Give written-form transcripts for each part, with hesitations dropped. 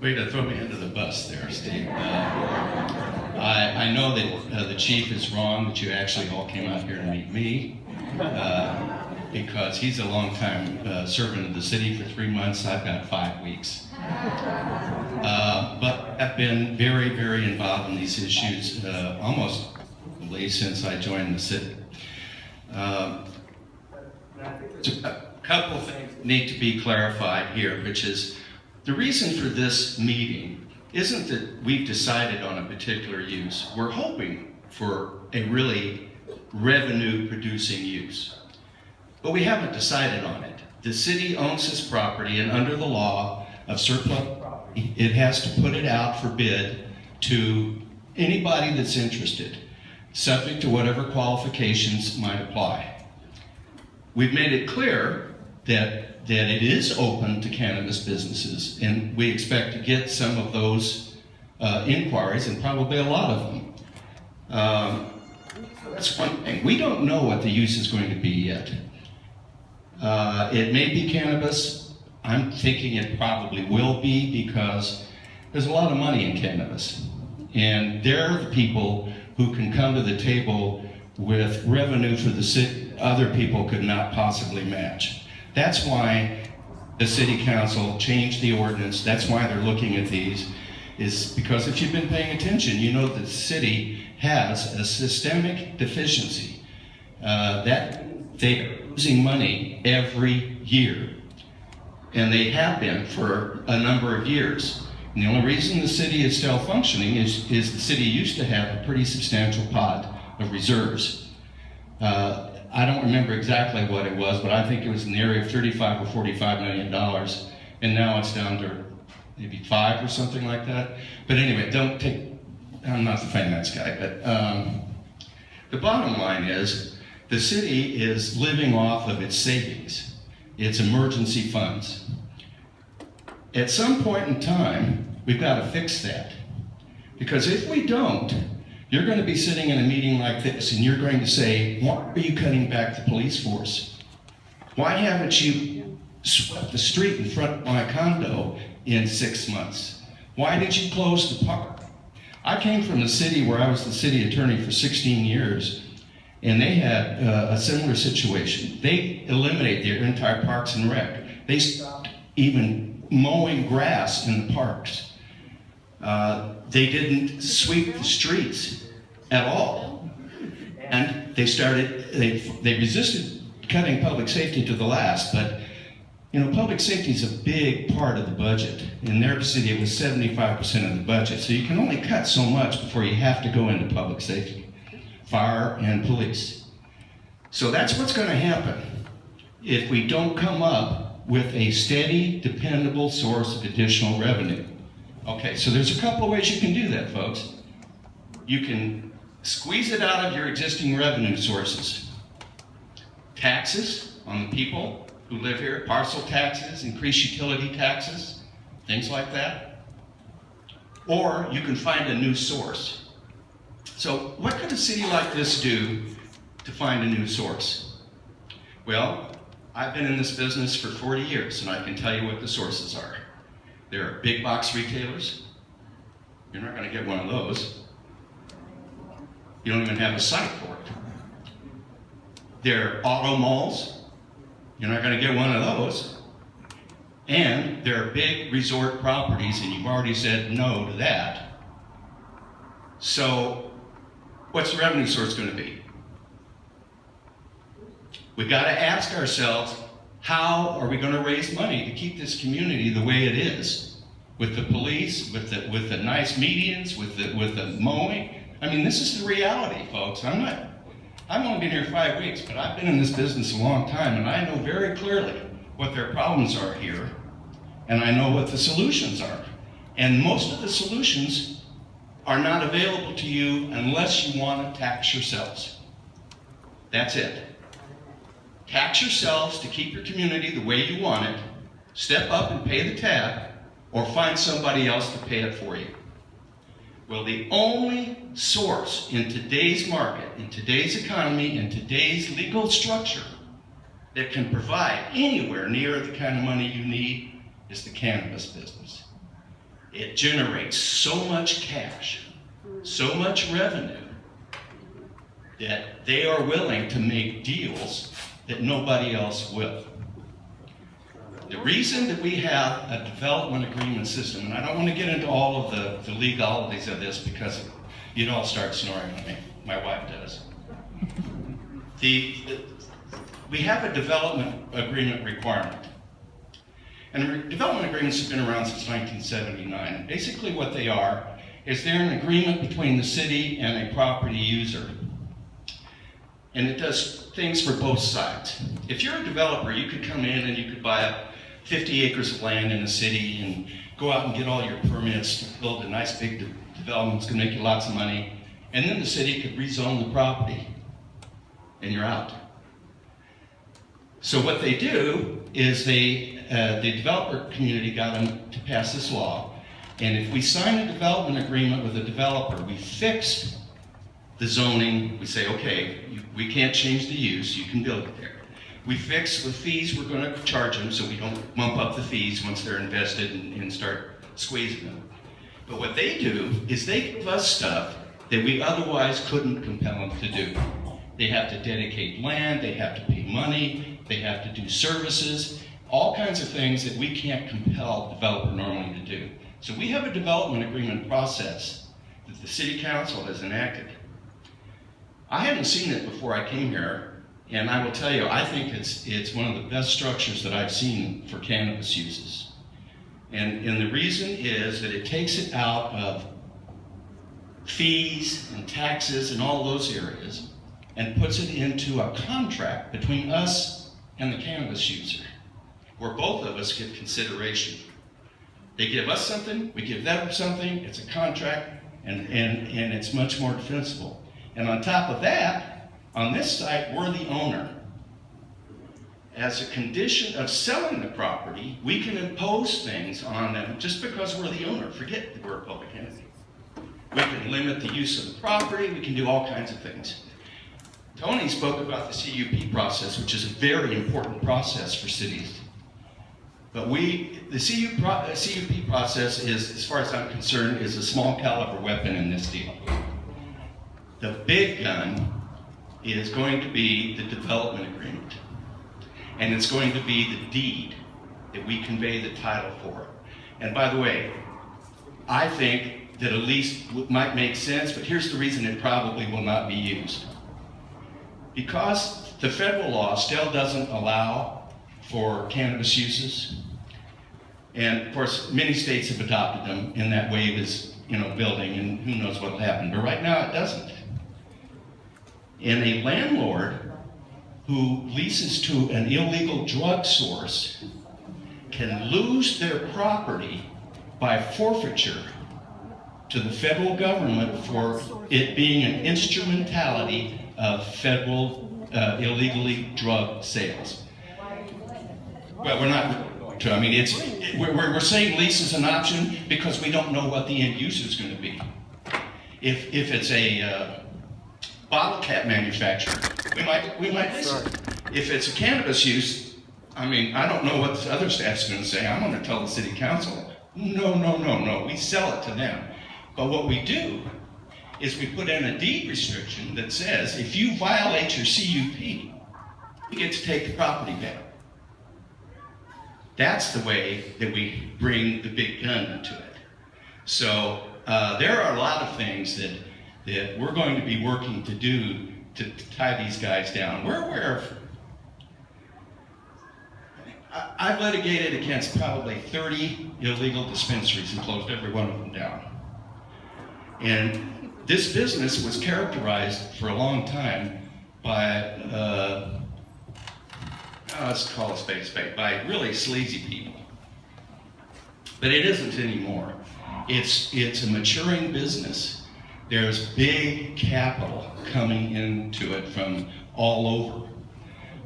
Way to throw me under the bus there, Steve. I know that the chief is wrong that you actually all came out here to meet me because he's a long-time servant of the city for 3 months. I've got 5 weeks. But I've been very, very involved in these issues almost since I joined the city. A couple of things need to be clarified here, which is the reason for this meeting isn't that we've decided on a particular use. We're hoping for a really revenue-producing use, but we haven't decided on it. The city owns this property, and under the law of surplus property, it has to put it out for bid to anybody that's interested, subject to whatever qualifications might apply. We've made it clear that it is open to cannabis businesses, and we expect to get some of those inquiries, and probably a lot of them. That's one thing. We don't know what the use is going to be yet. It may be cannabis. I'm thinking it probably will be, because there's a lot of money in cannabis, and they're the people who can come to the table with revenue for the city other people could not possibly match. That's why the city council changed the ordinance. That's why they're looking at these, is because if you've been paying attention, you know that the city has a systemic deficiency. That they are losing money every year, and they have been for a number of years. And the only reason the city is still functioning is the city used to have a pretty substantial pot of reserves. I don't remember exactly what it was, but I think it was in the area of $35 or $45 million, and now it's down to maybe 5 or something like that. But anyway, I'm not the finance guy, but the bottom line is the city is living off of its savings, its emergency funds. At some point in time, we've got to fix that, because if we don't, you're going to be sitting in a meeting like this and you're going to say, why are you cutting back the police force? Why haven't you swept the street in front of my condo in 6 months? Why did you close the park? I came from a city where I was the city attorney for 16 years, and they had a similar situation. They eliminated their entire parks and rec. They stopped even mowing grass in the parks. They didn't sweep the streets at all. And they resisted cutting public safety to the last, but you know, public safety is a big part of the budget. In their city, it was 75% of the budget. So you can only cut so much before you have to go into public safety, fire and police. So that's what's going to happen if we don't come up with a steady, dependable source of additional revenue. Okay, so there's a couple of ways you can do that, folks. You can squeeze it out of your existing revenue sources. Taxes on the people who live here, parcel taxes, increased utility taxes, things like that. Or you can find a new source. So what could a city like this do to find a new source? Well, I've been in this business for 40 years, and I can tell you what the sources are. There are big box retailers. You're not going to get one of those. You don't even have a site for it. There are auto malls. You're not going to get one of those. And there are big resort properties, and you've already said no to that. So what's the revenue source going to be? We've got to ask ourselves, how are we going to raise money to keep this community the way it is? With the police, with the nice medians, with the mowing. I mean, this is the reality, folks. I've only been here 5 weeks, but I've been in this business a long time, and I know very clearly what their problems are here, and I know what the solutions are. And most of the solutions are not available to you unless you want to tax yourselves. That's it. Tax yourselves to keep your community the way you want it, step up and pay the tab, or find somebody else to pay it for you. Well, the only source in today's market, in today's economy, in today's legal structure that can provide anywhere near the kind of money you need is the cannabis business. It generates so much cash, so much revenue, that they are willing to make deals that nobody else will. The reason that we have a development agreement system, and I don't want to get into all of the legalities of this because you'd all start snoring on me. My wife does. We have a development agreement requirement. And development agreements have been around since 1979. And basically what they are is they're an agreement between the city and a property user. And it does things for both sides. If you're a developer, you could come in and you could buy up 50 acres of land in a city and go out and get all your permits to build a nice big development. It's going to make you lots of money. And then the city could rezone the property and you're out. So what they do is the developer community got them to pass this law. And if we sign a development agreement with a developer, we fix the zoning. We say, okay, we can't change the use. You can build it there. We fix the fees we're going to charge them so we don't bump up the fees once they're invested and start squeezing them. But what they do is they give us stuff that we otherwise couldn't compel them to do. They have to dedicate land, they have to pay money, they have to do services, all kinds of things that we can't compel the developer normally to do. So we have a development agreement process that the city council has enacted. I hadn't seen it before I came here, and I will tell you, I think it's one of the best structures that I've seen for cannabis uses. And the reason is that it takes it out of fees and taxes and all those areas and puts it into a contract between us and the cannabis user, where both of us get consideration. They give us something, we give them something, it's a contract, and it's much more defensible. And on top of that, on this site, we're the owner. As a condition of selling the property, we can impose things on them just because we're the owner. Forget that we're a public entity. We can limit the use of the property, we can do all kinds of things. Tony spoke about the CUP process, which is a very important process for cities. But the CUP process is, as far as I'm concerned, is a small caliber weapon in this deal. The big gun is going to be the development agreement. And it's going to be the deed that we convey the title for. And by the way, I think that at least might make sense, but here's the reason it probably will not be used. Because the federal law still doesn't allow for cannabis uses, and of course many states have adopted them, and that wave is building, and who knows what will happen, but right now it doesn't. And a landlord who leases to an illegal drug source can lose their property by forfeiture to the federal government for it being an instrumentality of federal illegally drug sales. Well, we're not going to. I mean, we're saying lease is an option because we don't know what the end user is going to be. If it's a bottle cap manufacturer, we might lease it. If it's a cannabis use, I mean, I don't know what the other staff's going to say. I'm going to tell the city council, no, we sell it to them. But what we do is we put in a deed restriction that says if you violate your CUP, you get to take the property back. That's the way that we bring the big gun into it. So there are a lot of things that we're going to be working to do to tie these guys down. We're aware of, I've litigated against probably 30 illegal dispensaries and closed every one of them down. And this business was characterized for a long time by, let's call it spade, by really sleazy people. But it isn't anymore. It's a maturing business. There's big capital coming into it from all over.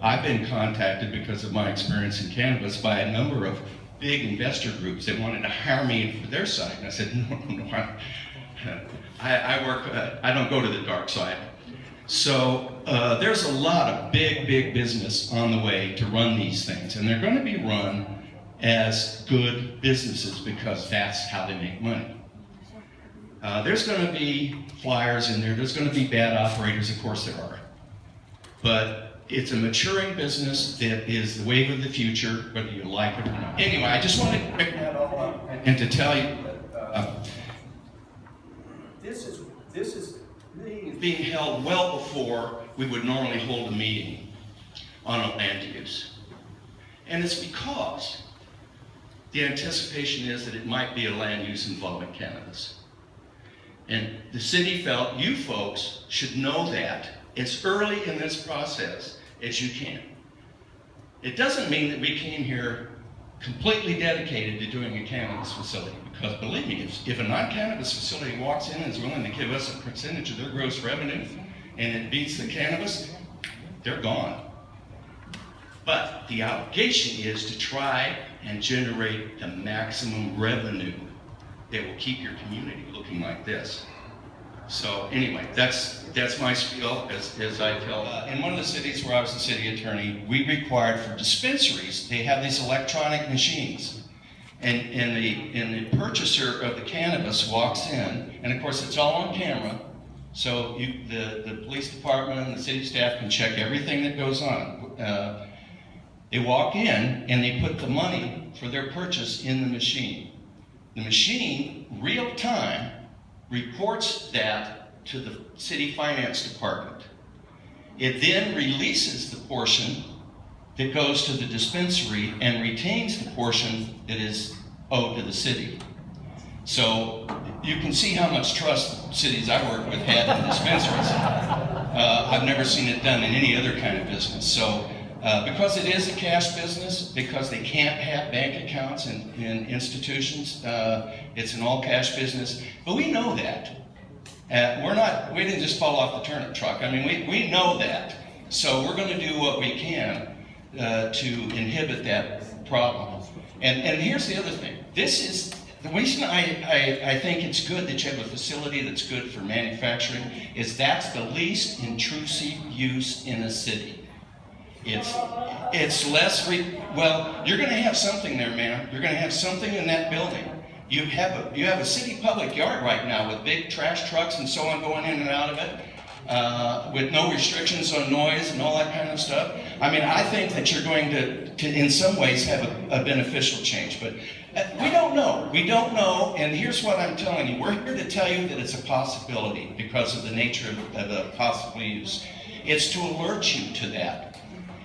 I've been contacted because of my experience in cannabis by a number of big investor groups that wanted to hire me for their side. And I said, no, I don't go to the dark side. So there's a lot of big business on the way to run these things. And they're going to be run as good businesses because that's how they make money. There's going to be flyers in there. There's going to be bad operators, of course there are. But it's a maturing business that is the wave of the future, whether you like it or not. Anyway, I just wanted to pick that all up and to tell you that this is being held well before we would normally hold a meeting on a land use. And it's because the anticipation is that it might be a land use involving cannabis. And the city felt you folks should know that as early in this process as you can. It doesn't mean that we came here completely dedicated to doing a cannabis facility, because believe me, if a non-cannabis facility walks in and is willing to give us a percentage of their gross revenue and it beats the cannabis, they're gone. But the obligation is to try and generate the maximum revenue that will keep your community looking like this. So anyway, that's my spiel as I tell. In one of the cities where I was the city attorney, we required for dispensaries, they have these electronic machines. And the purchaser of the cannabis walks in, and of course it's all on camera, so the police department and the city staff can check everything that goes on. They walk in and they put the money for their purchase in the machine. The machine, real time, reports that to the city finance department. It then releases the portion that goes to the dispensary and retains the portion that is owed to the city. So you can see how much trust cities I work with had in dispensaries. I've never seen it done in any other kind of business. So because it is a cash business, because they can't have bank accounts in institutions, it's an all cash business. But we know that. We didn't just fall off the turnip truck. I mean, we know that. So we're going to do what we can to inhibit that problem. And here's the other thing. This is the reason I think it's good that you have a facility that's good for manufacturing is that's the least intrusive use in a city. It's less, well, you're going to have something there, ma'am. You're going to have something in that building. You have a city public yard right now with big trash trucks and so on going in and out of it, with no restrictions on noise and all that kind of stuff. I mean, I think that you're going to in some ways have a beneficial change, but we don't know. We don't know, and here's what I'm telling you. We're here to tell you that it's a possibility because of the nature of the possible use. It's to alert you to that.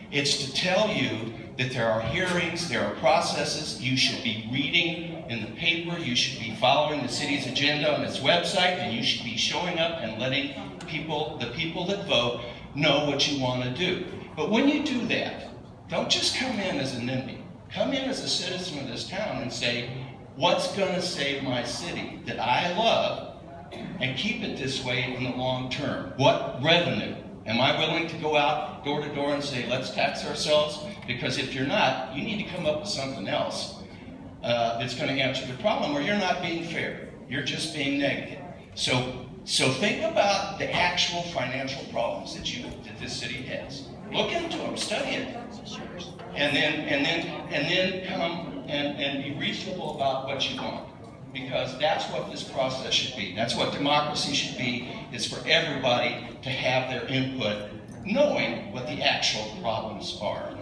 It's to tell you that there are hearings, there are processes, you should be reading in the paper, you should be following the city's agenda on its website, and you should be showing up and letting the people that vote know what you want to do. But when you do that, don't just come in as a NIMBY. Come in as a citizen of this town and say, what's going to save my city that I love and keep it this way in the long term? What revenue? Am I willing to go out door to door and say, let's tax ourselves? Because if you're not, you need to come up with something else that's going to answer the problem, or you're not being fair. You're just being negative. So think about the actual financial problems that this city has. Look into them, study it, and then come and be reasonable about what you want. Because that's what this process should be. That's what democracy should be, is for everybody to have their input, knowing what the actual problems are.